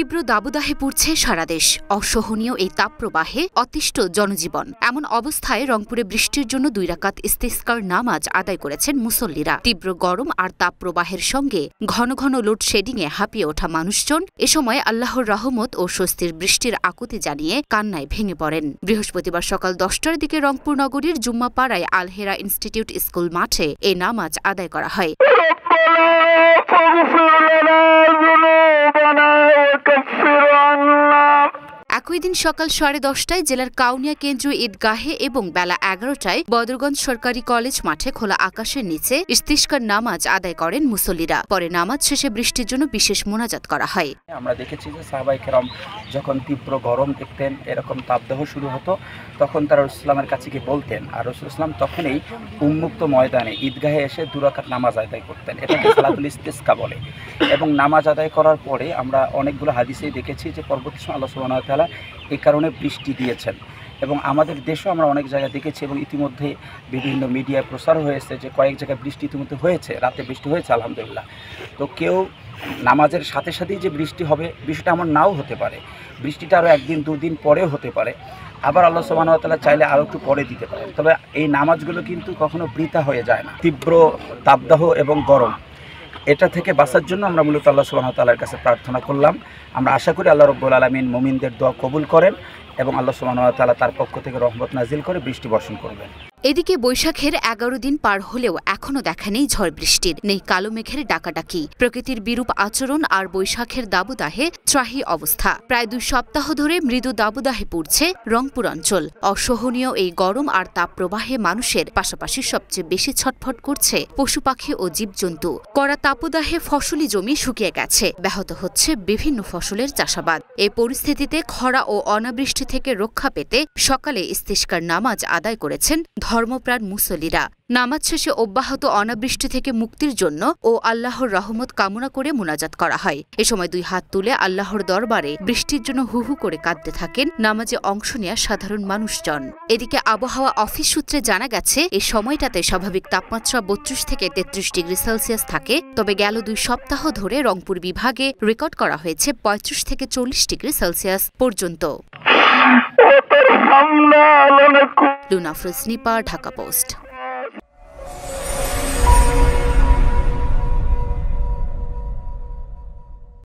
তীব্র দাবদাহে পুড়ছে সারা দেশ। অসহনীয় এই তাপপ্রবাহে অতিষ্ঠ জনজীবন। এমন অবস্থায় রংপুরে বৃষ্টির জন্য 2 রাকাত ইস্তিসকার নামাজ আদায় করেছেন মুসল্লিরা। তীব্র গরম আর তাপপ্রবাহের সঙ্গে ঘন ঘন লোডশেডিংয়ে হাঁপিয়ে ওঠা মানুষজন এ সময় আল্লাহর রহমত ও স্বস্তির বৃষ্টির আকুতি জানিয়ে কান্নায় ভেঙে পড়েন। বৃহস্পতিবার সকাল 10টার দিকে রংপুর নগরীর জুম্মাপাড়ায় আলহেরা ইনস্টিটিউট স্কুল মাঠে এ নামাজ আদায় করা হয়। একই দিন সকাল 10:30টায় জেলার কাউনিয়া কেন্দ্রীয় ঈদগাহে এবং বেলা 11টায় বদরগঞ্জ সরকারি কলেজ মাঠে খোলা আকাশের নিচে ইস্তিসকার নামাজ আদায় করেন মুসল্লিরা। পরে নামাজ শেষে বৃষ্টির জন্য বিশেষ মোনাজাত করা হয়। আমরা দেখেছি যে সাহাবায়ে কেরাম যখন তীব্র গরম দেখতেন, এরকম তাপদাহ শুরু হতো, তখন তারা রাসূলুল্লাহ ইসলামের কাছে গিয়ে বলতেন, আর রাসূলুল্লাহ ইসলাম তখনই উন্মুক্ত ময়দানে ঈদগাহে এসে 2 রাকাত নামাজ আদায় করতেন। এটাকে সালাতুল ইস্তিসকা বলে। এবং নামাজ আদায় করার পরে আমরা অনেকগুলো হাদিসেই দেখেছি যে পরবর্তী সময় আল্লাহ সুবহানাহু ওয়া তাআলা এই কারণে বৃষ্টি দিয়েছেন। এবং আমাদের দেশেও আমরা অনেক জায়গায় দেখেছি এবং ইতিমধ্যে বিভিন্ন মিডিয়ায় প্রচার হয়েছে যে কয়েক জায়গায় বৃষ্টি ইতিমধ্যে হয়েছে, রাতে বৃষ্টি হয়েছে আলহামদুলিল্লাহ। তো কেউ নামাজের সাথে সাথেই যে বৃষ্টি হবে বিষয়টা এমন নাও হতে পারে, বৃষ্টিটা আরও 1 দিন 2 দিন পরেও হতে পারে, আবার আল্লাহ সুবহানাহু ওয়া তাআলা চাইলে আরও একটু পরে দিতে পারেন। তবে এই নামাজগুলো কিন্তু কখনো বৃথা হয়ে যায় না। তীব্র তাপদাহ এবং গরম এটা থেকে বাঁচার জন্য আমরা মূলত আল্লাহ সুবহানাহু ওয়া তাআলার কাছে প্রার্থনা করলাম। আমরা আশা করি আল্লাহ রাব্বুল আলামিন মুমিনদের দোয়া কবুল করেন এবং আল্লাহ সুবহানাহু ওয়া তাআলা তার পক্ষ থেকে রহমত নাজিল করে বৃষ্টি বর্ষণ করবেন। এদিকে বৈশাখের 11 দিন পার হলেও এখনও দেখা নেই ঝড় বৃষ্টির, নেই কালো মেঘের ডাকাডাকি। প্রকৃতির বিরূপ আচরণ আর বৈশাখের দাবদাহে ত্রাহি অবস্থা। প্রায় 2 সপ্তাহ ধরে মৃদু দাবদাহে পুড়ছে রংপুর অঞ্চল। অসহনীয় এই গরম আর তাপপ্রবাহে মানুষের পাশাপাশি সবচেয়ে বেশি ছটফট করছে পশু পাখি ও জীবজন্তু। কড়া তাপদাহে ফসলি জমি শুকিয়ে গেছে, ব্যাহত হচ্ছে বিভিন্ন ফসলের চাষাবাদ। এই পরিস্থিতিতে খরা ও অনাবৃষ্টি থেকে রক্ষা পেতে সকালে ইস্তিসকার নামাজ আদায় করেছেন ধর্মপ্রাণ মুসল্লিরা। নামাজ শেষে অব্যাহত অনাবৃষ্টি থেকে মুক্তির জন্য ও আল্লাহর রহমত কামনা করে মোনাজাত করা হয়। এ সময় 2 হাত তুলে আল্লাহর দরবারে বৃষ্টির জন্য হু হু করে কাঁদতে থাকেন নামাজে অংশ নেওয়া সাধারণ মানুষজন। এদিকে আবহাওয়া অফিস সূত্রে জানা গেছে এই সময়টাতে স্বাভাবিক তাপমাত্রা 32 থেকে 33 ডিগ্রি সেলসিয়াস থাকে। তবে গেল 2 সপ্তাহ ধরে রংপুর বিভাগে রেকর্ড করা হয়েছে 35 থেকে 40 ডিগ্রি সেলসিয়াস পর্যন্ত। লুনা আফরোজ নিপা, ঢাকা পোস্ট।